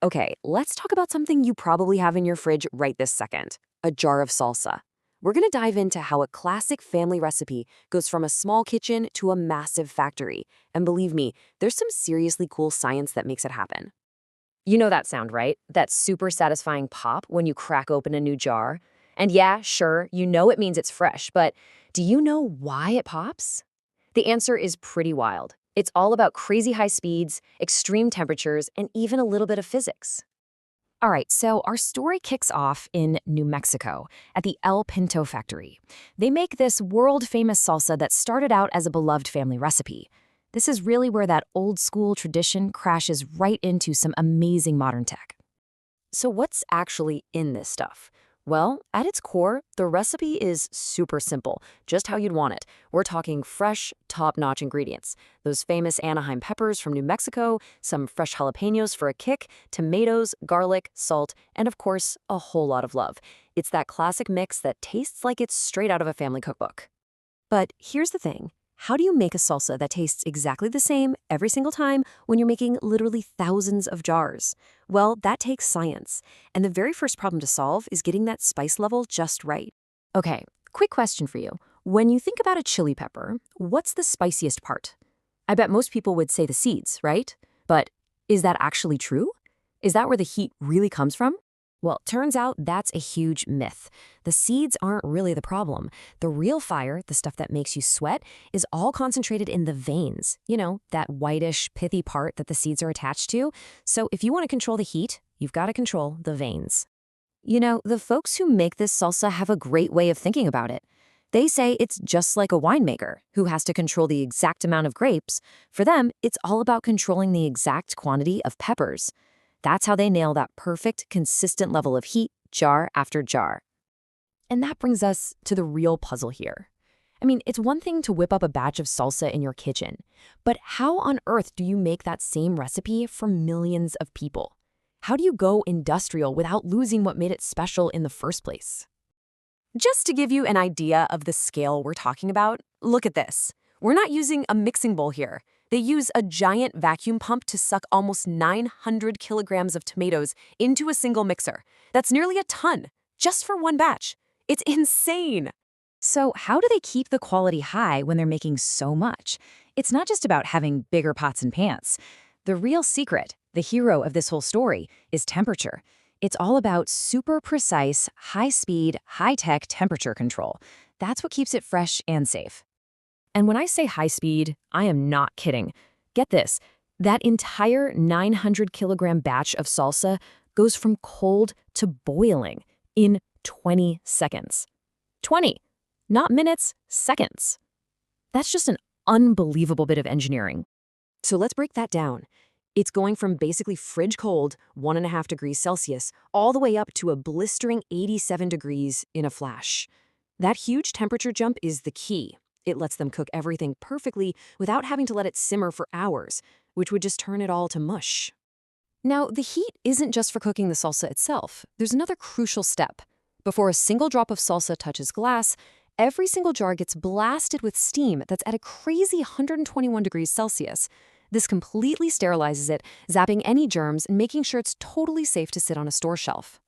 Okay, let's talk about something you probably have in your fridge right this second, a jar of salsa. We're gonna dive into how a classic family recipe goes from a small kitchen to a massive factory. And believe me, there's some seriously cool science that makes it happen. You know that sound, right? That super satisfying pop when you crack open a new jar. And yeah, sure, you know it means it's fresh, but do you know why it pops? The answer is pretty wild. It's all about crazy high speeds, extreme temperatures, and even a little bit of physics. All right, so our story kicks off in New Mexico at the El Pinto factory. They make this world-famous salsa that started out as a beloved family recipe. This is really where that old school tradition crashes right into some amazing modern tech. So what's actually in this stuff? Well, at its core, the recipe is super simple, just how you'd want it. We're talking fresh, top-notch ingredients. Those famous Anaheim peppers from New Mexico, some fresh jalapenos for a kick, tomatoes, garlic, salt, and of course, a whole lot of love. It's that classic mix that tastes like it's straight out of a family cookbook. But here's the thing. How do you make a salsa that tastes exactly the same every single time when you're making literally thousands of jars? Well, that takes science. And the very first problem to solve is getting that spice level just right. Okay, quick question for you. When you think about a chili pepper, what's the spiciest part? I bet most people would say the seeds, right? But is that actually true? Is that where the heat really comes from? Well, turns out that's a huge myth. The seeds aren't really the problem. The real fire, the stuff that makes you sweat, is all concentrated in the veins. You know, that whitish, pithy part that the seeds are attached to. So if you want to control the heat, you've got to control the veins. You know, the folks who make this salsa have a great way of thinking about it. They say it's just like a winemaker who has to control the exact amount of grapes. For them, it's all about controlling the exact quantity of peppers. That's how they nail that perfect, consistent level of heat, jar after jar. And that brings us to the real puzzle here. I mean, it's one thing to whip up a batch of salsa in your kitchen, but how on earth do you make that same recipe for millions of people? How do you go industrial without losing what made it special in the first place? Just to give you an idea of the scale we're talking about, look at this. We're not using a mixing bowl here. They use a giant vacuum pump to suck almost 900 kilograms of tomatoes into a single mixer. That's nearly a ton, just for one batch. It's insane. So how do they keep the quality high when they're making so much? It's not just about having bigger pots and pans. The real secret, the hero of this whole story, is temperature. It's all about super precise, high-speed, high-tech temperature control. That's what keeps it fresh and safe. And when I say high speed, I am not kidding. Get this, that entire 900-kilogram batch of salsa goes from cold to boiling in 20 seconds. 20, not minutes, seconds. That's just an unbelievable bit of engineering. So let's break that down. It's going from basically fridge cold, 1.5 degrees Celsius, all the way up to a blistering 87 degrees in a flash. That huge temperature jump is the key. It lets them cook everything perfectly without having to let it simmer for hours, which would just turn it all to mush. Now, the heat isn't just for cooking the salsa itself. There's another crucial step. Before a single drop of salsa touches glass, every single jar gets blasted with steam that's at a crazy 121 degrees Celsius. This completely sterilizes it, zapping any germs and making sure it's totally safe to sit on a store shelf.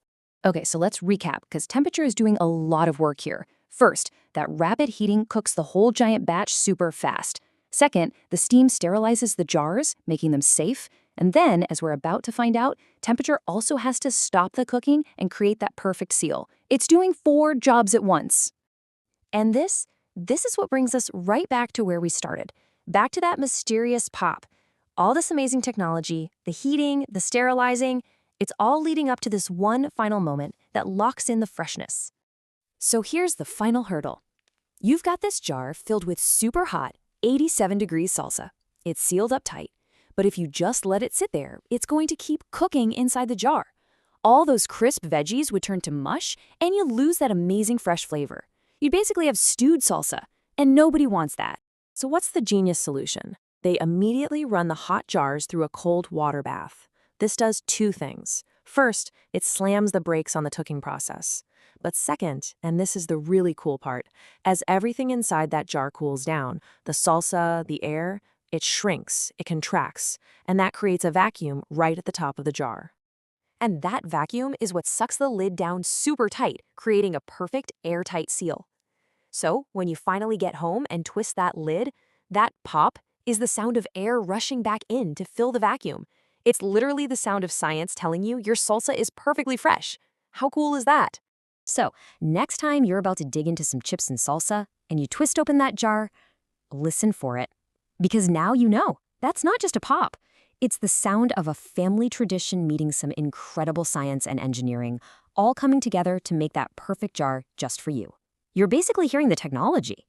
Okay, so let's recap, because temperature is doing a lot of work here. First, that rapid heating cooks the whole giant batch super fast. Second, the steam sterilizes the jars, making them safe. And then, as we're about to find out, temperature also has to stop the cooking and create that perfect seal. It's doing 4 jobs at once. And this is what brings us right back to where we started. Back to that mysterious pop. All this amazing technology, the heating, the sterilizing, it's all leading up to this one final moment that locks in the freshness. So here's the final hurdle. You've got this jar filled with super hot, 87 degrees salsa. It's sealed up tight, but if you just let it sit there, it's going to keep cooking inside the jar. All those crisp veggies would turn to mush, and you'll lose that amazing fresh flavor. You'd basically have stewed salsa, and nobody wants that. So what's the genius solution? They immediately run the hot jars through a cold water bath. This does 2 things. First, it slams the brakes on the cooking process. But second, and this is the really cool part, as everything inside that jar cools down, the salsa, the air, it shrinks, it contracts, and that creates a vacuum right at the top of the jar. And that vacuum is what sucks the lid down super tight, creating a perfect airtight seal. So, when you finally get home and twist that lid, that pop is the sound of air rushing back in to fill the vacuum. It's literally the sound of science telling you your salsa is perfectly fresh. How cool is that? So, next time you're about to dig into some chips and salsa and you twist open that jar, listen for it. Because now you know, that's not just a pop. It's the sound of a family tradition meeting some incredible science and engineering, all coming together to make that perfect jar just for you. You're basically hearing the technology.